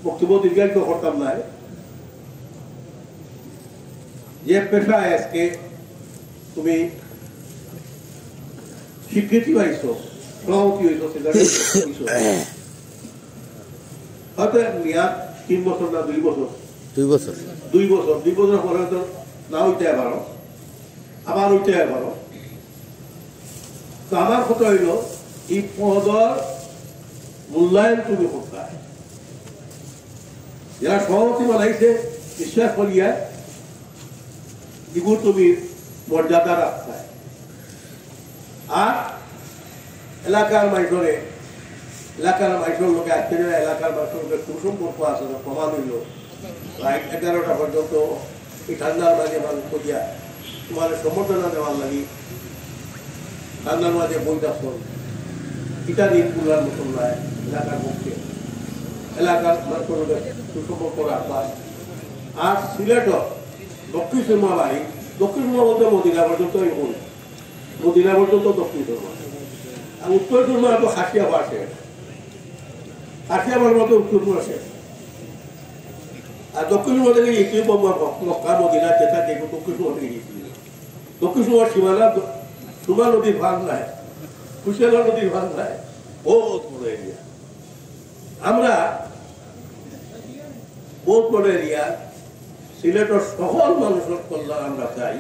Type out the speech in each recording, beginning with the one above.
বক্তব্য দীর্ঘায়িত করতাম না। যে পেশায় আজকে তুমি স্বীকৃতি পাইছো, সভাপতি হইছো, হয়তো মেয়াদ 3 বছর না 2 বছর, 2 বছর 2 বছর পরে হয়তো না হইতে পারো, আবার হইতে পারো। তো আমার কথা হইল এই পদর মূল্যায়ন তুমি কোথায়? যারা সভাপতি বানাইছে বিশ্বাস করিয়া এগুলো তুমি মর্যাদা রাখতে। আর এলাকার মাইসরে লোকে আজকে এলাকার মানুষের সুসম্পর্ক আছে, প্রমাণ হইল 11টা পর্যন্ত এই ঠান্ডার মাঝে মানুষ করিয়া তোমার সম্বর্ধনা দেওয়ার লাগি ঠান্ডার মাঝে বৈদাসন এটা দিনগুলার মতন নয়। এলাকার পক্ষে এলাকার মানুষের সুসম্পর্ক রাখবার। আর সিলেট দক্ষিণ সুরমা বাড়ি, দক্ষিণ সুরমা বলতে মদিনা পর্যন্ত মদিনা পর্যন্ত দক্ষিণ সুরমা, আর উত্তর সুরমা তো খাসিয়াবাড় শেষ, খাসিয়াবাড় মতো উত্তর সুরমা শেষ। আর দক্ষিণ সুরমা থেকে ইতিও মক্কা মদিনা যেটা দেখবো দক্ষিণ সুরমা থেকে গেছিল। দক্ষিণ সুরমার সীমানা সুরমা নদীর ভাগ নাই, কুশিয়ালা নদীর ভাগ নাই, বহুত বড় এরিয়া। আমরা বহুত বড় এরিয়া। সিলেটের সকল মানুষের কল্যাণ আমরা চাই,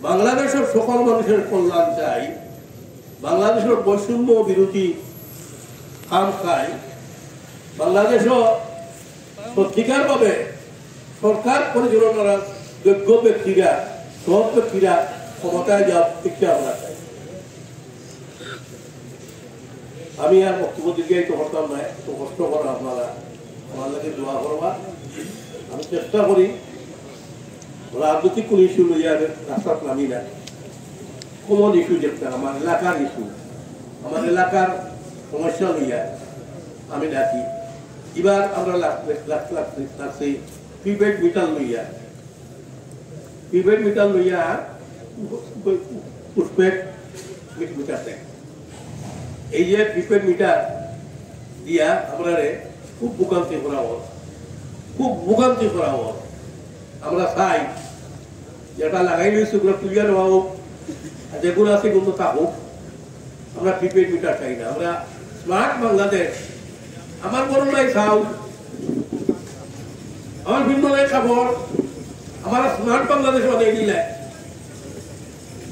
বাংলাদেশের সকল মানুষের কল্যাণ চাই, বাংলাদেশের বৈষম্য বিরোধী কাম চাই, বাংলাদেশও সত্যিকার ভাবে সরকার পরিচালনার যোগ্য ব্যক্তিরা, সব ব্যক্তিরা ক্ষমতায় যাওয়ার ইচ্ছা আমরা চাই। আমি আর বক্তব্য দীর্ঘায়িত করতাম না, এত কষ্ট করা আপনারা আমার লাগে দোয়া করবা। আমি চেষ্টা করি রাজনৈতিক কোন ইস্যু লইয়া রাস্তাত নামি না, কমন ইস্যু যেটা আমার এলাকার ইস্যু, আমার এলাকার সমস্যা লইয়া আমি ডাকি। এবার আমরা লাগছি প্রিপেড মিটার লইয়া পুষ্পেড মিটার দেয়। এই যে প্রিপেড মিটার দিয়া আমরা খুব ভোগান্তি করা হোক। আমরা চাই যেটা লাগাই লইছি ওগুলো তুলিয়া নেওয়া হোক, যেগুলো আছে কিন্তু তা হোক। আমরা প্রিপেড মিটার চাই না, আমরা স্মার্ট বাংলাদেশ। আমার বড় নাই চাও, আমার ভিন্ন নাই খবর, আমার স্মার্ট বাংলাদেশ মানে দিলে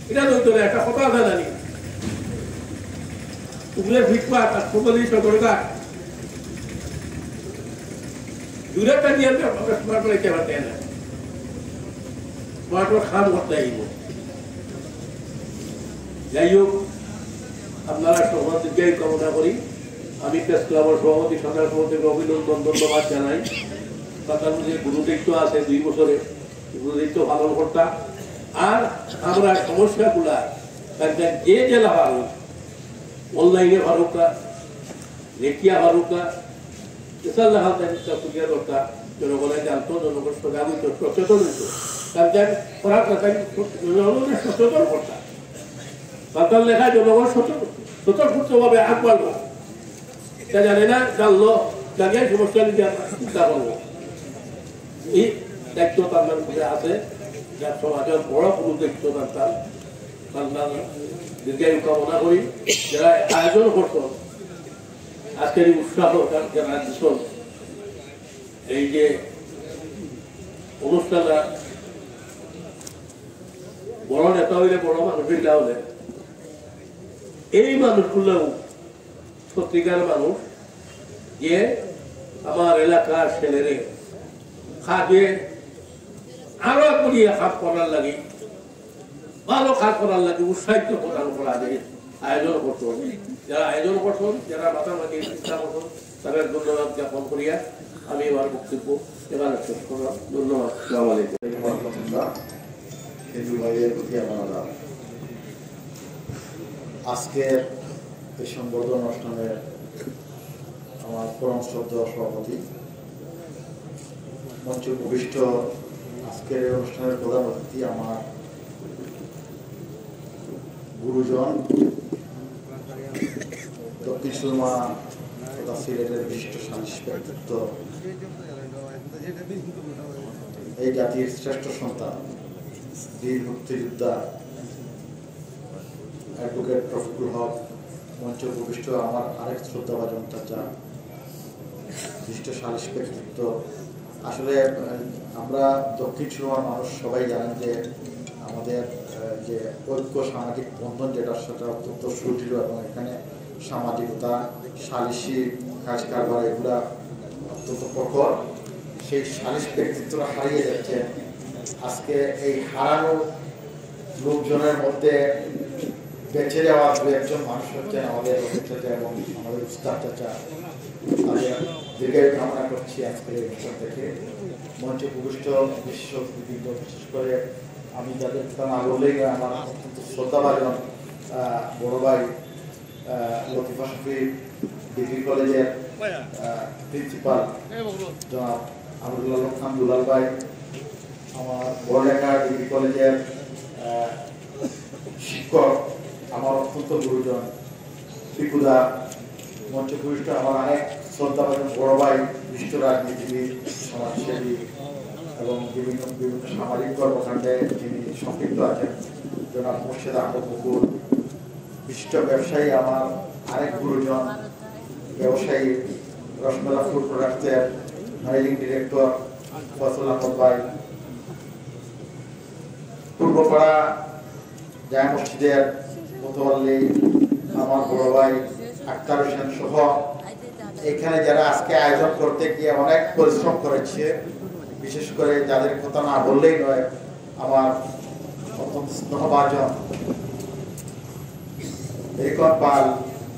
এটা নইতো না। একটা কথা আছে জানি, ওগুলো ফিটপাট আর টোটালি সরকার দূরেটা নিয়ে আমরা স্মার্ট বানাইতে পারতে না, স্মার্ট খান করতে আইব। যাই হোক, আপনারা সভাপতিকে কামনা করি। আমি প্রেস ক্লাবের সভাপতি, সরকার সভাপতিকে অভিনন্দন ধন্যবাদ জানাই। তার মধ্যে গুরুদায়িত্ব আছে 2 বছরে, গুরুদায়িত্ব পালন কর্তা। আর আমরা সমস্যাগুলা যে জেলা ভারুক, অনলাইনে ভারুক না, লেখিয়া ভারুক না, এসার লেখা সুবিধা দরকার। জনগণের জানতো, জনগণ সজাগিত সচেতন হইত, তার করার জনগণের সচেতন কর্তা। তার লেখায় জনগণ স্বতঃস্ফূর্তভাবে আগবাড়ব। এটা জানে না, জানলো, জানিয়ে সমস্যা নিয়ে চিন্তা করবো। এই দায়িত্ব তার মধ্যে আছে, যার সমাজের বড় কোনো দায়িত্ব তার দীর্ঘায়ু কামনা করি। যারা আয়োজন করতো আজকের এই উৎসাহ, যারা দিচ্ছেন এই যে অনুষ্ঠানটা, বড় নেতা হইলে বড় মানুষের হলে এই মানুষগুলোও সত্যিকার মানুষ, যে আমার এলাকার ছেলেরে খাবে আরো করিয়া কাজ করার লাগে, ভালো কাজ করার লাগে উৎসাহিত প্রদান করা যায়, আয়োজন করতে হবে। যারা আয়োজন করছেন, যারা মাথামাতি চিন্তা করছেন, তাদের ধন্যবাদ জ্ঞাপন করিয়া আমি আমার বক্তব্য এবার শেষ করলাম। ধন্যবাদ। আসসালামু আলাইকুম। আজকের এই সংবর্ধনা অনুষ্ঠানের আমার পরম শ্রদ্ধেয় সভাপতি, মঞ্চে উপবিষ্ট আজকের অনুষ্ঠানের প্রধান অতিথি, আমার গুরুজন, দক্ষিণ সুরমা তথা সিলেটের বিশিষ্ট সালিশ ব্যক্তিত্ব, এই জাতির শ্রেষ্ঠ সন্তান, বীর মুক্তিযোদ্ধা অ্যাডভোকেট রফিকুল হক, মঞ্চ উপবিষ্ট আমার আরেক শ্রদ্ধাভাজন চাচা, বিশিষ্ট সালিশ ব্যক্তিত্ব। আসলে আমরা দক্ষিণ সুরমার মানুষ সবাই জানেন যে আমাদের যে ঐক্য সামাজিক বন্ধন যেটা সেটা অত্যন্ত সুদৃঢ়, এবং এখানে সামাজিকতা, সালিশি কাজ কারবার এগুলা অত্যন্ত প্রখর। সেই সালিশ ব্যক্তিত্বরা হারিয়ে যাচ্ছে। আজকে এই হারানো লোকজনের মধ্যে বেঁচে যাওয়া দু একজন মানুষ হচ্ছেন আমাদের রফিক চাচা এবং আমাদের উস্তাদ চাচা। তাদের দীর্ঘায়ু কামনা করছি আজকের এই অনুষ্ঠান থেকে। মঞ্চে উপবিষ্ট বিশেষ অতিথিবৃন্দ, বিশেষ করে আমি যাদের কথা না বললেই আমার অত্যন্ত শ্রদ্ধাভাজন বড় ভাই লতিফা শফি ডিগ্রি কলেজের প্রিন্সিপাল জনাব আবদুল্লাহ খান দুলাল ভাই, আমার বড়লেখা ডিগ্রি কলেজের শিক্ষক, আমার অত্যন্ত গুরুজন পিকুদা, মঞ্চে উপবিষ্ট আমার অনেক শ্রদ্ধাভাজন বড় ভাই, বিশিষ্ট রাজনীতিবিদ, সমাজসেবী এবং বিভিন্ন বিভিন্ন সামাজিক কর্মকাণ্ডে যিনি সম্পৃক্ত আছেন জনাব মোর্শেদ আহমদ মুকুল, বিশিষ্ট ব্যবসায়ী আমার আরেক গুরুজন ব্যবসায়ী রসমেলা ফুড প্রোডাক্টসের ম্যানেজিং ডিরেক্টর ফজল আহমদ ভাই, পূর্বপাড়া জামে মসজিদের মোতওয়াল্লি আমার বড় ভাই আক্তার হোসেন সহ এখানে যারা আজকে আয়োজন করতে গিয়ে অনেক পরিশ্রম করেছে, বিশেষ করে যাদের কথা না বললেই নয়, আমার অত্যন্ত স্নেহভাজন রেকর্ড পাল,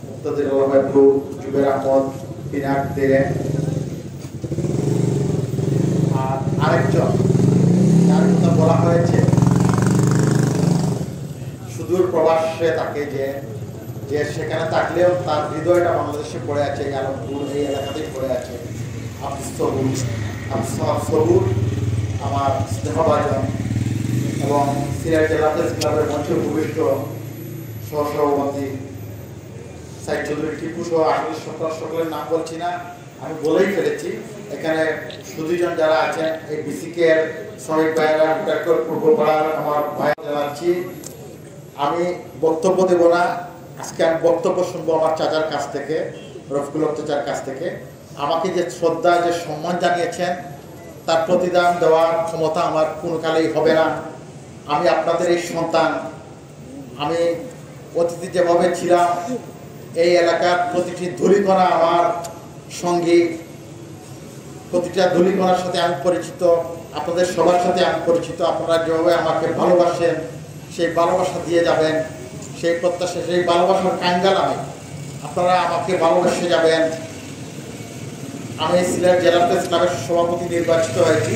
মুক্তাদির রহমানপুর, জুবের আহমদ, পিনাক দেরেন, আর আরেকজন যার কথা বলা হয়েছে সুদূর প্রবাসে থাকে, যে সেখানে থাকলেও তার হৃদয়টা বাংলাদেশে পড়ে আছে, এই আলমপুর এই এলাকাতেই পড়ে আছে, সবুর আমার স্নেহভাজন এবং সিলেট জেলা প্রেস ক্লাবের মঞ্চে উপবিষ্ট সহসভাপতি সাইদ চৌধুরী টিপু সহ আসলে সকলের নাম বলছি না, আমি বলেই ফেলেছি। এখানে সুদীজন যারা আছেন, এই বিসিকে এর শ্রমিক ভাইয়েরা, পূর্বপাড়ার আমার ভাই জানাচ্ছি। আমি বক্তব্য দেব না, আজকে আমি বক্তব্য শুনবো আমার চাচার কাছ থেকে, রফিকুল হক চাচার কাছ থেকে। আমাকে যে শ্রদ্ধা, যে সম্মান জানিয়েছেন, তার প্রতিদান দেওয়ার ক্ষমতা আমার কোনো কালেই হবে না। আমি আপনাদের এই সন্তান, আমি অতিথি যেভাবে ছিলাম, এই এলাকার প্রতিটি ধূলিকণা আমার সঙ্গী, প্রতিটা ধূলিকণার সাথে আমি পরিচিত, আপনাদের সবার সাথে আমি পরিচিত। আপনারা যেভাবে আমাকে ভালোবাসেন, সেই ভালোবাসা দিয়ে যাবেন, সেই প্রত্যাশা, সেই ভালোবাসার কাঙ্গাল আমি, আপনারা আমাকে ভালোবেসে যাবেন। আমি সিলেট জেলা প্রেস ক্লাবের সভাপতি নির্বাচিত হয়েছি,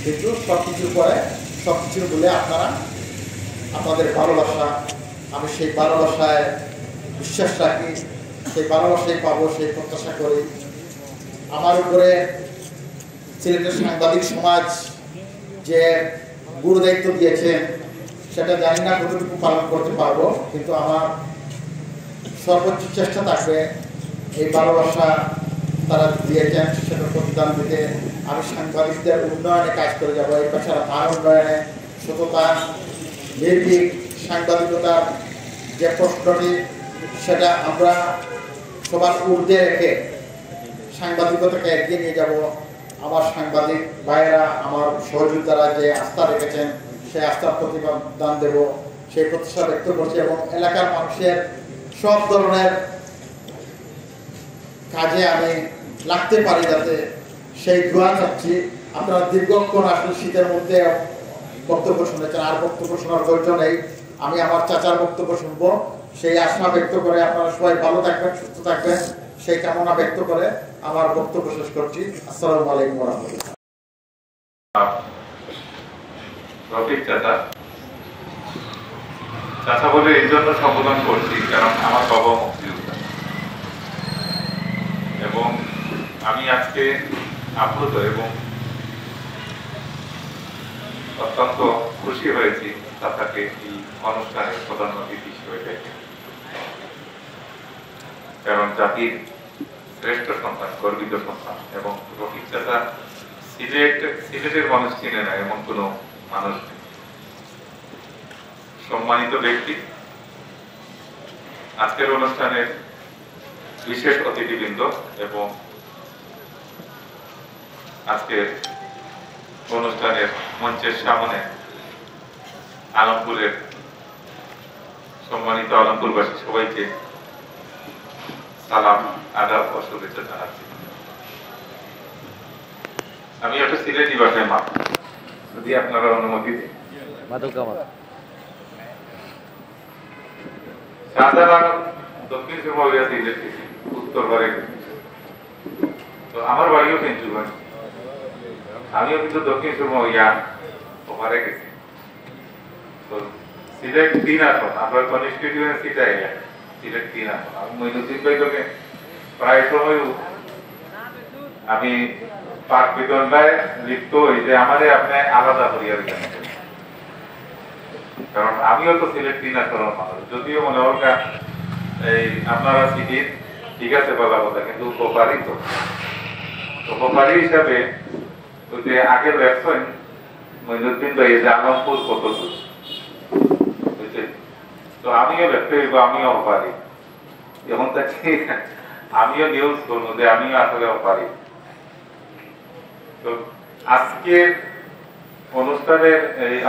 কিন্তু সব কিছুর পরে সব কিছুর বলে আপনারা আপনাদের ভালোবাসা, আমি সেই ভালোবাসায় বিশ্বাস রাখি, সেই ভালোবাসাই পাবো, সেই প্রত্যাশা করি। আমার উপরে সিলেটের সাংবাদিক সমাজ যে গুরু দায়িত্ব দিয়েছেন, সেটা জানি না কতটুকু পালন করতে পারবো, কিন্তু আমার সর্বোচ্চ চেষ্টা থাকবে এই ভালোবাসা তারা দিয়েছেন সেটা প্রতিদান দিতে। আমি সাংবাদিকদের উন্নয়নে কাজ করে যাবো, এই পেশার মান উন্নয়নে, সততা, নির্ভীক সাংবাদিকতার যে প্রশ্নটি, সেটা আমরা সবার ঊর্ধ্বে রেখে সাংবাদিকতাকে এগিয়ে নিয়ে যাব। আমার সাংবাদিক ভাইয়েরা, আমার সহযোগিতারা যে আস্থা রেখেছেন, সেই আস্থার প্রতিদান দেব, সেই প্রত্যাশা ব্যক্ত করছি, এবং এলাকার মানুষের সব ধরনের কাজে আমি লাগতে পারি যাতে, সেই দোয়া চাচ্ছি। আপনারা দীর্ঘক্ষণ আসলে শীতের মধ্যে বক্তব্য শুনেছেন, আর বক্তব্য শোনার ধৈর্য নেই, আমি আমার চাচার বক্তব্য শুনবো, সেই আশা ব্যক্ত করে আপনারা সবাই ভালো থাকবেন, সুস্থ থাকবেন, সেই কামনা ব্যক্ত করে আমার বক্তব্য শেষ করছি। আসসালামু আলাইকুম ওয়া রাহমাতুল্লাহ। রফিক চাচা, চাচা বলে এই জন্য সম্বোধন করছি কারণ আমার বাবা মুক্তিযোদ্ধা, এবং আমি আজকে আপ্লুত এবং অত্যন্ত খুশি হয়েছি চাচাকে এই অনুষ্ঠানে প্রধান অতিথি হিসেবে দেখে, কারণ জাতির শ্রেষ্ঠ সন্তান, গর্বিত সন্তান। এবং রফিক চাচা সিলেটের মানুষ চিনে না এমন কোনো মানুষ নেই। সম্মানিত ব্যক্তি, আজকের অনুষ্ঠানের বিশেষ অতিথিবৃন্দ এবং আজকের অনুষ্ঠানের মঞ্চের সামনে আলমপুরের সম্মানিত আলমপুরবাসী সবাইকে সালাম, আদাব ও শুভেচ্ছা জানাচ্ছি। আমি একটা সিলেটি ভাষায় মাপ, যদি আপনারা অনুমতি দিন। সাধারণ দক্ষিণ সুরমা সিলেট থেকে উত্তর পারে, তো আমার বাড়িও পেঞ্চুগঞ্জ, আমিও কিন্তু দক্ষিণ সুরমা ওপারে গেছি। তো সিলেট 3 আসন, আমার কনস্টিটিউয়েন্সিটা সিলেট 3 আসন। আমি মইনুদ্দিন ভাই তোকে প্রায় সময় আমি পাক বিতরণটায় লিপ্ত হই যে আমারে আপনি আলাদা করিয়া দিলেন, কারণ আমিও তো সিলেট 3 আসনের মানুষ। যদিও মনে হোক এই আপনারা সিটির ঠিক আছে বলা কথা, কিন্তু উপকারী তো উপকারী হিসাবে ওই যে আগে দেখছেন মইনুদ্দিন ভাই যে আলমপুর কত দূর, তো আমিও ব্যক্ত হইব, আমিও পারি। যেমন তাকে আমিও নিউজ করবো যে আমিও আসলে পারি। তো আজকের অনুষ্ঠানের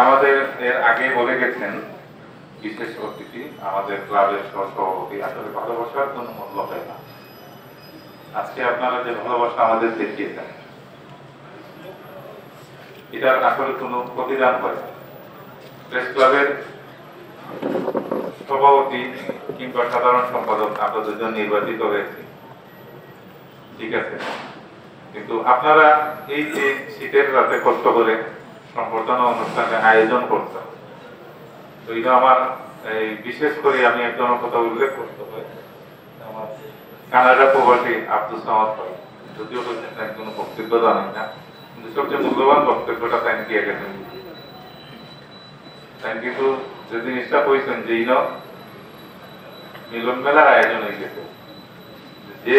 আমাদের এর আগে বলে গেছেন বিশেষ অতিথি আমাদের ক্লাবের সভাপতি, আসলে ভালোবাসার কোনো মূল্য হয় না। আজকে আপনারা যে ভালোবাসা আমাদের দেখিয়েছেন, এটার আসলে কোনো প্রতিদান হয় না। প্রেস ক্লাবের সভাপতি কিংবা সাধারণ সম্পাদক আমরা দুজন নির্বাচিত হয়েছি, ঠিক আছে, কিন্তু আপনারা এই যে শীতের রাতে কষ্ট করে সংবর্ধনা অনুষ্ঠানে আয়োজন করছেন, তো এটা আমার বিশেষ করে আমি একজনের কথা উল্লেখ করতে হয়, আমার কানাডা প্রবাসী আব্দুল সামাদ ভাই, যদিও তাই কোনো বক্তব্য জানেন না, কিন্তু সবচেয়ে মূল্যবান বক্তব্যটা তাই দিয়ে গেছেন। তাই কিন্তু যে জিনিসটা কইছেন যে মিলন মেলার আয়োজন হয়ে গেছে, যে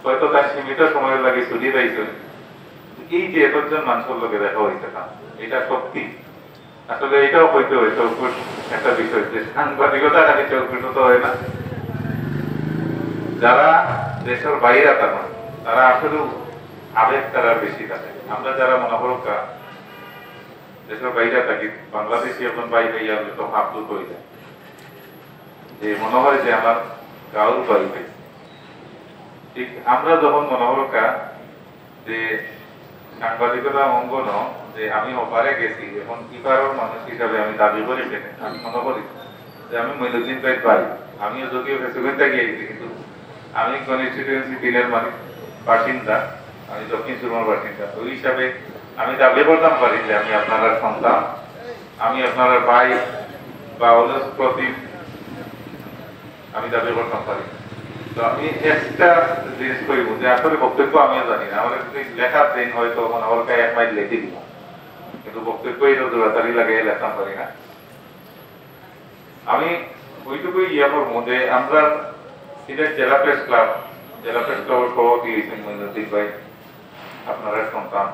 হয়তো তার সীমিত সময়ের লাগে ছুটি দিয়েছেন, এই যে এতজন মানুষের লোকে দেখা হয়েছে না, এটা সত্যি। আসলে এটাও হইতে হয় চৌকুট একটা বিষয়, যে সাংবাদিকতা খালি চৌকুট তো হয় না, যারা দেশের বাইরে থাকেন তারা আসলে আবেগ তারা বেশি থাকে। আমরা যারা মনে করো দেশের বাইরে থাকি, বাংলাদেশি এখন বাইরে তো আপ্লুত হয়ে যায়, যে মনে হয় যে আমার গাঁর বাইরে। ঠিক আমরা যখন মনে করো যে সাংবাদিকতা অঙ্গন যে আমি ওপারে গেছি, এখন ইপারের মানুষ হিসাবে আমি দাবি করি, আমি মনে করি যে আমি মইনুদ্দিন ভাই পাই, আমিও যদিও ফেসবুকে গিয়ে গেছি, কিন্তু আমি কনস্টিটিউয়েন্সি 3 বাসিন্দা, আমি দক্ষিণ সুরমার বাসিন্দা, ওই হিসাবে আমি দাবি করতাম পারি যে আমি আপনারা সন্তান, আমি আপনারা ভাই বা অলস প্রতি আমি দাবি করতাম পারি। তো আমি একটা জিনিস করিব যে আসলে বক্তব্য আমিও জানি না, আমার যদি লেখার দিন হয়তো মনে হল 1 মাইল লিখে দিব, কিন্তু বক্তব্য এটা দৌড়াতাড়ি লাগে লেখতাম পারি না। আমি ওইটুকুই করবো যে আমরা সিলেট জেলা প্রেস ক্লাবের সভাপতি হয়েছেন মইনুদ্দিন ভাই, আপনারা সন্তান,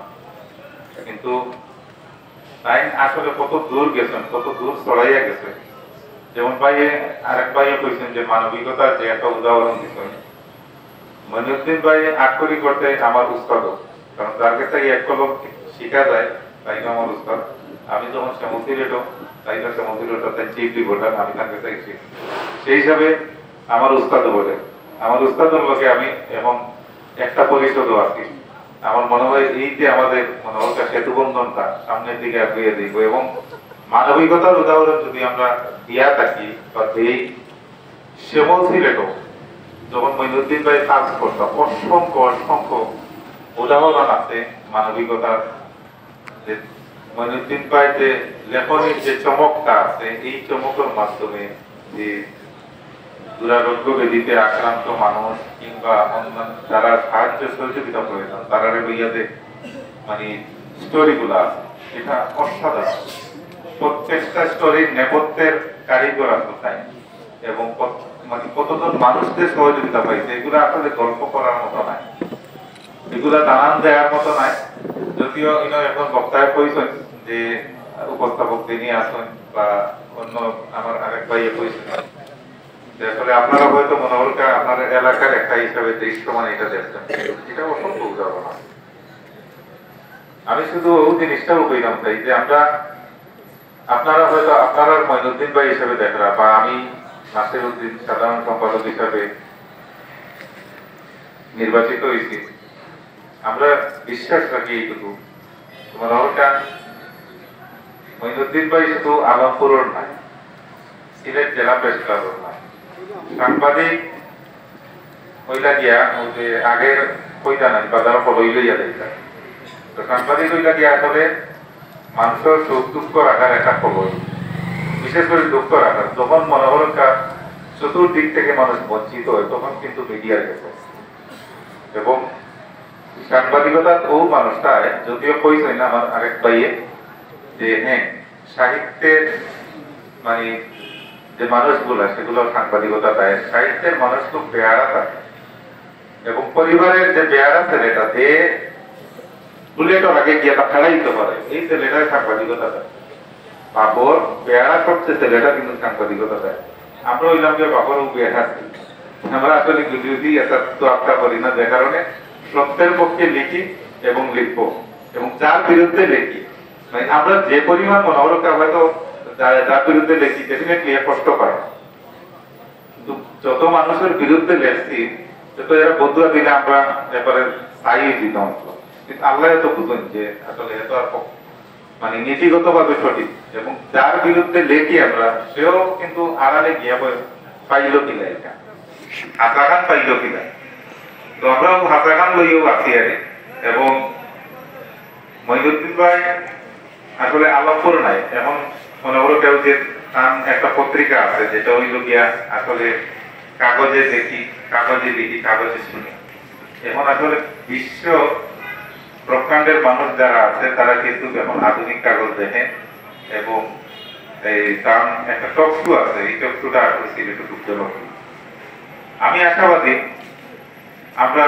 কিন্তু তাই আসলে কত দূর গেছেন, কত দূর ছড়াইয়া গেছে। যেমন ভাইয়ে আরেক ভাইয়ে কইছেন যে মানবিকতার যে একটা উদাহরণ দিচ্ছেন, মইনুদ্দিন ভাই আক্ষরি করতে আমার উস্তাদ, কারণ তার কাছে এক কলম শিখা যায়, তাই আমার উস্তাদ। আমি যখন শ্যামতিরেটো তাই না শ্যামতিরেটো তাই চিফ রিপোর্টার, আমি তার কাছে গেছি, সেই হিসাবে আমার উস্তাদ বলে, আমার উস্তাদের লোকে আমি এখন একটা পরিষদও আছি। আমার মনে হয় এই যে আমাদের মনে হয় সেতু বন্ধনটা সামনের দিকে এগিয়ে দিব, এবং মানবিকতার উদাহরণ যদি আমরা দিয়া থাকি বা এই শ্যামল সিলেটও যখন মইনুদ্দিন ভাই কাজ করতাম, অসংখ্য উদাহরণ আছে মানবিকতার। যে মইনুদ্দিন ভাই যে লেখনের যে চমকটা আছে, এই চমকের মাধ্যমে যে দুরারোগ্য ব্যাধিতে আক্রান্ত মানুষ কিংবা অন্যান্য যারা সাহায্য সহযোগিতা প্রয়োজন তারা বইয়াতে মানে স্টোরিগুলো আছে, এটা অসাধারণ। প্রত্যেকটা স্টোরির নেপথ্যের কারিগর আছে তাই, এবং মানে কতজন মানুষদের সহযোগিতা পাইছে এগুলো আসলে গল্প করার মতো নাই, এগুলা জানান দেওয়ার মতো নাই। যদিও এখন বক্তায় কইছেন যে উপস্থাপক তিনি আসেন বা অন্য আমার আরেক ভাইয়ে কইছেন যে আসলে আপনারা হয়তো মনে হল আপনার এলাকার একটা হিসাবে দৃশ্যমান এটা দেখছেন, এটা অসম্ভব ধারণা। আমি শুধু জিনিসটাও কইলাম চাই যে আমরা আপনারা হয়তো আপনারা মঈনুদ্দিন ভাই হিসেবে দেখরা বা আমি নাসির উদ্দিন সাধারণ সম্পাদক হিসাবে নির্বাচিত হয়েছি, আমরা বিশ্বাস রাখি এইটুকু তোমার হলটা মঈনুদ্দিন ভাই শুধু আলমপুরের নাই, সিলেট জেলা প্রেস ক্লাবের নাই, সাংবাদিক হইলা গিয়া যে আগের কইতা নাই বাজার ফলই লইয়া দিতা, তো সাংবাদিক হইলা গিয়া আসলে মানুষের সুখ দুঃখ রাখার একটা খবর, বিশেষ করে দুঃখ রাখার। যখন মনে হল চতুর্দিক থেকে মানুষ বঞ্চিত হয় তখন কিন্তু মিডিয়া গেছে এবং সাংবাদিকতার ও মানুষটায় যদিও কইছেন না আমার আরেক ভাইয়ে যে হ্যাঁ সাহিত্যের মানে যে মানুষগুলা সেগুলো সাংবাদিকতা দেয়, সাহিত্যের মানুষ খুব বেয়ারা থাকে এবং পরিবারের যে বেয়ারা ছেলেটা যে বুলেটর আগে গিয়ে তা ফেলাই দিতে পারে এই ছেলেটাই সাংবাদিকতা দেয়। বাবর বেয়ারা করছে ছেলেটা কিন্তু সাংবাদিকতা দেয়। আমরা হইলাম যে বাবর বেয়ারা আমরা আসলে যদি এটা তো আটকা করি না, যে কারণে সত্যের পক্ষে লিখি এবং লিখবো এবং যার বিরুদ্ধে লিখি মানে আমরা যে পরিমাণ মনোবলতা হয়তো যার বিরুদ্ধে লিখি ডেফিনেটলি কষ্ট পায়, কিন্তু যত মানুষের বিরুদ্ধে লেখছি তত এরা বদুয়া দিলে আমরা এবারে চাইয়ে দিতাম। কিন্তু আল্লাহ তো বুঝুন যে আসলে এত আর মানে নীতিগত ভাবে সঠিক এবং যার বিরুদ্ধে লেখি আমরা সেও কিন্তু আড়ালে গিয়া পাইল কিনা এটা হাতাঘাত পাইল কিনা, তো আমরাও হাতাঘাত লইও আছি আরে। এবং মঈনুদ্দিন ভাই আসলে আলমপুর নাই, এখন মনে করো কেউ যে একটা পত্রিকা আছে যেটা হইল গিয়া আসলে কাগজে দেখি, কাগজে লিখি, কাগজে শুনি। এখন আসলে বিশ্ব প্রকাণ্ডের মানুষ যারা আছে তারা কিন্তু এখন আধুনিক কাগজ দেখে এবং এই তার একটা টকশু আছে, এই টকশুটা আসলে সিলেটে ঢুকতে পারবে। আমি আশাবাদী আমরা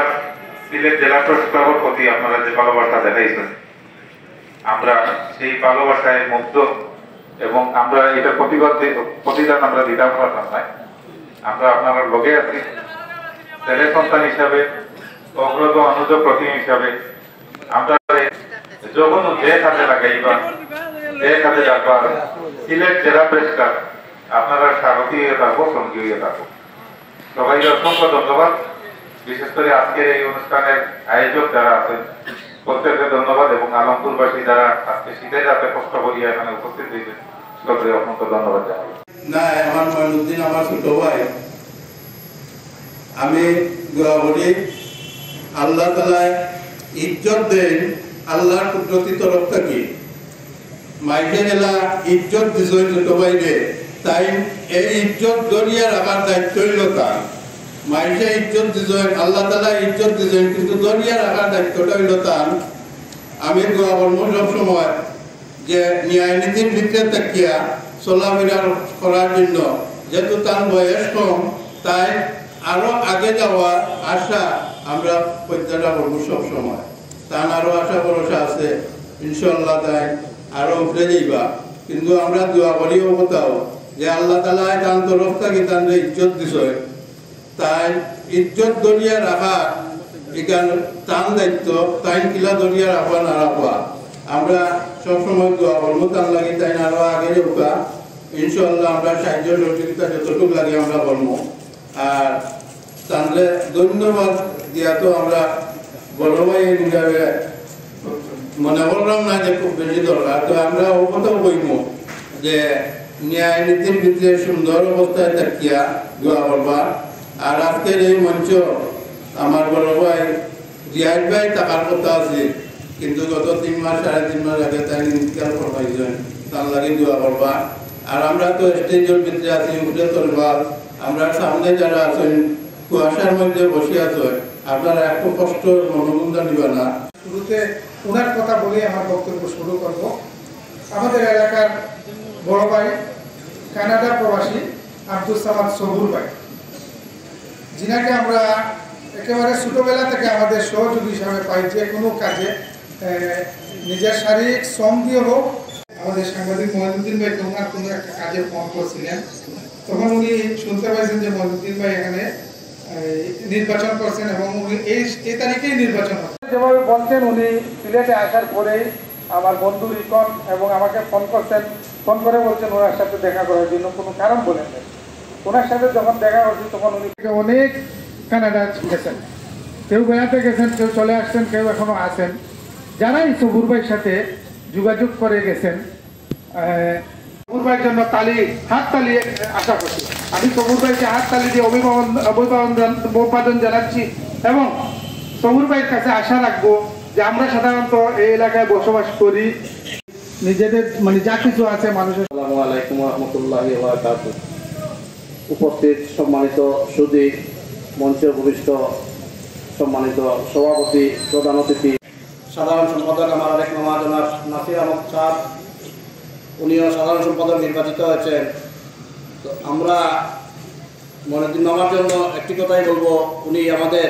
সিলেট জেলা প্রেস ক্লাবের প্রতি আপনারা যে ভালোবাসা দেখাইছেন আমরা সেই ভালোবাসায় মুগ্ধ এবং আমরা এটা প্রতিদান আমরা দিতাম পারতাম না। আমরা আপনারা লগে আছি ছেলে সন্তান হিসাবে, অগ্রত অনুজ প্রতিনিধি হিসাবে আমরা যখন যে কাজে লাগাইবা যে কাজে রাখবার সিলেট জেলা প্রেস ক্লাব আপনারা স্বাগতী হয়ে থাকবো, সঙ্গী হয়ে থাকবো। সবাইকে অসংখ্য ধন্যবাদ। বিশেষ করে আজকের এই অনুষ্ঠানের আয়োজক যারা আছেন প্রত্যেককে ধন্যবাদ এবং আলমপুরবাসী যারা আজকে শীতের রাতে কষ্ট করিয়া এখানে উপস্থিত হয়েছেন সকলকে অসংখ্য ধন্যবাদ জানাই। না আমার মঈনুদ্দিন আমার ছোট ভাই, আমি দোয়া করি আল্লাহ তাআলা ইজ্জত দেন আল্লাহর কুদরতি তরফ থেকে মাইকে জেলা ইজ্জত দিছেন ছোট ভাইরে, তাই এই ইজ্জত দরিয়া রাখার দায়িত্ব হইল তার। মাইকে ইজ্জত দিছেন আল্লাহ তাআলা ইজ্জত দিছেন কিন্তু দরিয়া রাখার দায়িত্বটা হইল তার। আমি দোয়া করব সবসময় যে ন্যায় নীতির ভিতরে তাকিয়া চলাফেরা করার জন্য, যেহেতু তার বয়স কম তাই আরো আগে যাওয়ার আশা আমরা প্রত্যাশা করবো সবসময়। তার আরো আশা ভরসা আছে ইনশাল্লাহ, তাই আরো উঠে যাইবা। কিন্তু আমরা দোয়া করিও কোথাও যে আল্লাহ তাআলা তার তরফ থেকে তার ইজ্জত দিছে, তাই ইজ্জত দরিয়া রাখা এখান তার দায়িত্ব, তাই কিলা দরিয়া রাখা না রাখা আমরা সবসময় দোয়া করবো তার লাগে, তাই আরো আগে যাওয়া ইনশাল্লাহ আমরা সাহায্য সহযোগিতা যতটুকু লাগে আমরা করবো। আর তাহলে ধন্যবাদ দিয়া তো আমরা বড় ভাই হিসাবে মনে করলাম না যে খুব বেশি দরকার, তো আমরা ও কথাও কইব যে ন্যায় নীতির ভিতরে সুন্দর অবস্থায় থাকিয়া দোয়া করবা। আর আজকের এই মঞ্চ আমার বড় ভাই জিয়াদ ভাই থাকার কথা আছে, কিন্তু গত 3 মাস 3.5 মাস আগে তাই ইন্তেকাল করবাইছেন, তার লাগে দোয়া করবা। আর আমরা তো স্টেজের ভিতরে আছি, উঠে চলবা। আমরা সামনে যারা আছেন কুয়াশার মধ্যে বসে আছেন, আপনারা একটু কষ্ট মনোবন্ধা নিবা না। শুরুতে ওনার কথা বলে আমার বক্তব্য শুরু করব। আমাদের এলাকার বড় ভাই কানাডা প্রবাসী আব্দুল সামাদ সবুর ভাই, যিনাকে আমরা একেবারে ছোটোবেলা থেকে আমাদের সহযোগী হিসাবে পাই, যে কোনো কাজে নিজের শারীরিক শ্রম দিয়ে হোক। আমাদের সাংবাদিক মহিউদ্দিন ভাই ওনার কোনো একটা কাজে ফোন করছিলেন, তখন উনি শুনতে পাইছেন যে মহিউদ্দিন ভাই এখানে নির্বাচন করছেন এবং উনি এই তারিখেই নির্বাচন হয়। যেভাবে বলছেন, উনি সিলেটে আসার পরেই আমার বন্ধু রিকন এবং আমাকে ফোন করছেন, ফোন করে বলছেন ওনার সাথে দেখা করার জন্য, কোনো কারণ বলেন না। ওনার সাথে যখন দেখা করছি তখন উনি অনেক কানাডা গেছেন, কেউ বেড়াতে গেছেন, কেউ চলে আসছেন, কেউ এখনো আসেন। যারাই সবুর ভাইয়ের সাথে যোগাযোগ করে গেছেন, সবুর ভাইয়ের জন্য হাত তালি আশা করছি। আমি সবুর ভাইকে হাত তালি দিয়ে অভিবাদন জানাচ্ছি এবং সবুর ভাইয়ের কাছে আশা রাখবো যে আমরা সাধারণত এই এলাকায় বসবাস করি, নিজেদের মানে যা কিছু আছে মানুষের। আসসালামু আলাইকুম ওয়া রাহমাতুল্লাহি ওয়া বারাকাতুহু। উপস্থিত সম্মানিত সুধী, মঞ্চের ভূমিষ্ঠ সম্মানিত সভাপতি, প্রধান অতিথি, সাধারণ সম্পাদক আমার আরেক মামা জনাব নাসির আহমদ স্যার, উনিও সাধারণ সম্পাদক নির্বাচিত হয়েছেন। তো আমরা মহিউদ্দিন মামার জন্য একটি কথাই বলবো, উনি আমাদের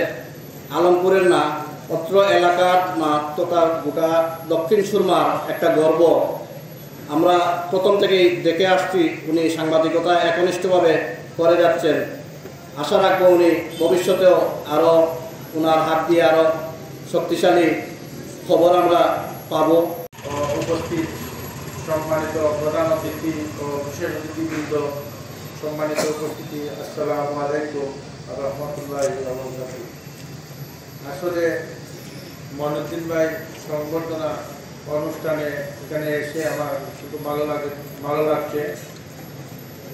আলমপুরের না, অত্র এলাকার না, তথা গোটা দক্ষিণ সুরমার একটা গর্ব। আমরা প্রথম থেকেই দেখে আসছি উনি সাংবাদিকতা একনিষ্ঠভাবে করে যাচ্ছেন। আশা রাখবো উনি ভবিষ্যতেও আরও ওনার হাত দিয়ে আরও শক্তিশালী খবর আমরা পাবো। উপস্থিত সম্মানিত প্রধান অতিথি ও বিশেষ অতিথিবৃন্দ, সম্মানিত উপস্থিতি, আসসালামু আলাইকুম ওয়া রাহমাতুল্লাহি ওয়া বারাকাতুহু। আসলে মহিউদ্দিন ভাই সংবর্ধনা অনুষ্ঠানে এখানে এসে আমার শুধু ভালো লাগছে।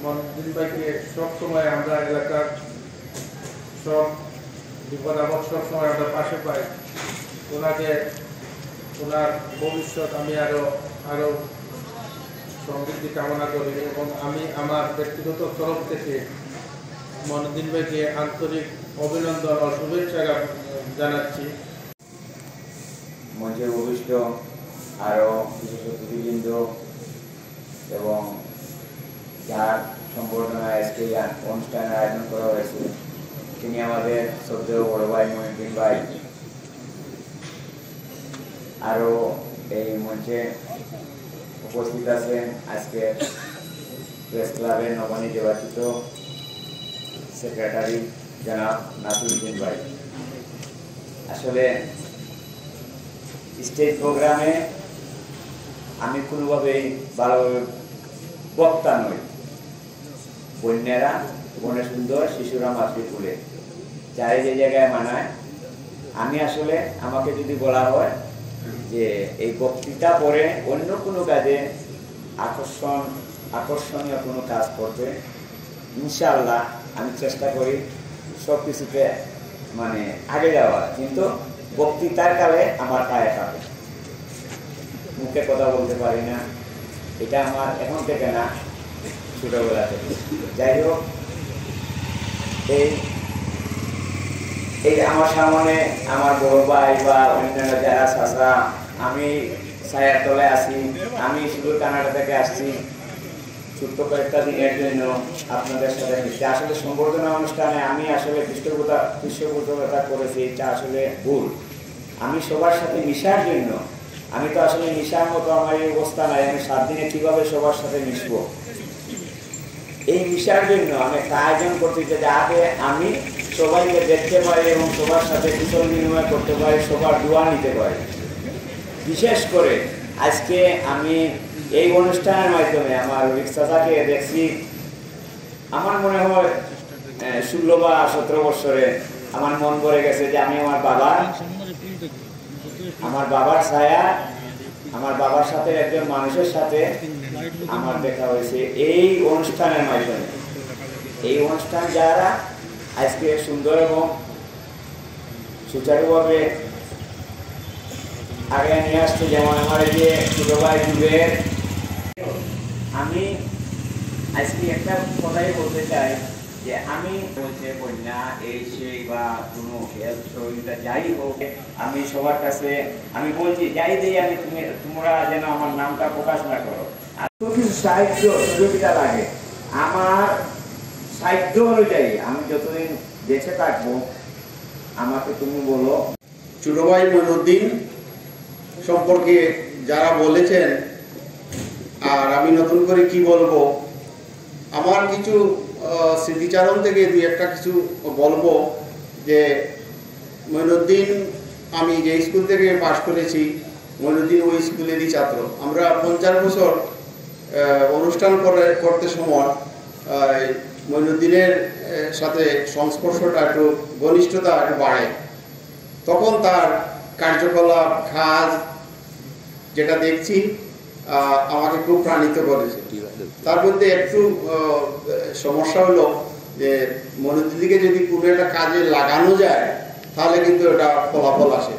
মহিউদ্দিন ভাইকে সবসময় আমরা এলাকার সব বিপদ আপদ সবসময় আমরা পাশে পাই। ওনার ভবিষ্যৎ আমি আরও সমৃদ্ধি কামনা করি এবং আমি আমার ব্যক্তিগত তরফ থেকে মহিউদ্দিন ভাইকে আন্তরিক অভিনন্দন ও শুভেচ্ছা জানাচ্ছি। মঞ্চের ভবিষ্ঠ আরও বিশেষ অতিথিবৃন্দ এবং যার সম্বর্ধনায় আজকে অনুষ্ঠানের আয়োজন করা হয়েছে, তিনি আমাদের শ্রদ্ধেয় বড় ভাই মহিউদ্দিন ভাই। আরও এই মঞ্চে উপস্থিত আছেন আজকে প্রেস ক্লাবের নবনির্বাচিত সেক্রেটারি জনাব নাসিরউদ্দিন ভাই। আসলে স্টেজ প্রোগ্রামে আমি কোনোভাবেই ভালোভাবে বক্তা নই। বন্যারা বনে সুন্দর, শিশুরা মাতৃ ফুলে, যাই যে জায়গায় মানায়। আমি আসলে, আমাকে যদি বলা হয় যে এই বক্তৃতা পরে অন্য কোনো কাজে আকর্ষণীয় কোনো কাজ করতে, ইনশাআল্লাহ আমি চেষ্টা করি সব কিছুতে মানে আগে যাওয়া, কিন্তু বক্তৃতার কালে আমার পায়ে কাঁপে, মুখে কথা বলতে পারি না। এটা আমার এখন থেকে না, ছোটবেলা থেকে। যাই হোক, এই আমার সামনে আমার বড় ভাই বা অন্যান্য যারা চাচা, আমি ছায়ার তলে আছি। আমি শুধু কানাডা থেকে আসছি ছোট্ট কয়েকটা দিনের জন্য আপনাদের সাথে মিশতে। আসলে সম্বর্ধনা অনুষ্ঠানে আমি আসলে পৃষ্ঠপোষকতা করেছি, এটা আসলে ভুল। আমি সবার সাথে মিশার জন্য, আমি তো আসলে মিশার মতো আমার এই অবস্থা নাই। আমি 7 দিনে কীভাবে সবার সাথে মিশবো, এই মিশার জন্য আমি একটা আয়োজন করতে চাই, যাতে আমি সবাইকে দেখতে পারি এবং সবার সাথে কুশল বিনিময় করতে পারি, সবার দোয়া নিতে পারি। বিশেষ করে আজকে আমি এই অনুষ্ঠানের মাধ্যমে আমার চাচাকে দেখছি, আমার মনে হয় 16 বা 17 বছরে আমার মন ভরে গেছে যে আমি আমার বাবার ছায়া, আমার বাবার সাথে একজন মানুষের সাথে আমার দেখা হয়েছে এই অনুষ্ঠানের মাধ্যমে। এই অনুষ্ঠান যারা আজকে সুন্দর এবং সুচারুভাবে আগে নিয়ে আসছে, যেমন আমার এই যে ছোট ভাই যুগের, আমি আজকে একটা কথাই বলতে চাই যে আমি বলছে বন্যা এই সেই বা কোনো হেলথ সহযোগিতা যাই হোক, আমি সবার কাছে আমি বলছি যাই দিই, আমি তোমরা যেন আমার নামটা প্রকাশ না করো। আর কিছু সাহায্য সহযোগিতা লাগে, আমার সাহায্য অনুযায়ী আমি যতদিন বেঁচে থাকবো, আমাকে তুমি বলো। ছোট ভাই মঈনুদ্দিন সম্পর্কে যারা বলেছেন, আর আমি নতুন করে কি বলবো, আমার কিছু স্মৃতিচারণ থেকে দুই একটা কিছু বলবো। যে মঈনুদ্দিন, আমি যে স্কুল থেকে পাশ করেছি, মঈনুদ্দিন ওই স্কুলেরই ছাত্র। আমরা 50 বছর অনুষ্ঠান করতে সময় মঈনুদ্দিনের সাথে সংস্পর্শটা একটু, ঘনিষ্ঠতা একটু বাড়ে। তখন তার কার্যকলাপ, কাজ যেটা দেখছি আমাকে খুব প্রাণিত করেছে। তার মধ্যে একটু সমস্যা হলো যে মঈনুদ্দিনকে যদি কোনো একটা কাজে লাগানো যায় তাহলে কিন্তু এটা ফলাফল আসে,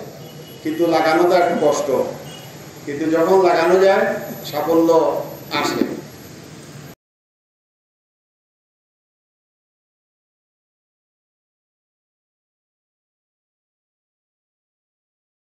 কিন্তু লাগানোটা একটু কষ্ট, কিন্তু যখন লাগানো যায় সাফল্য আসে।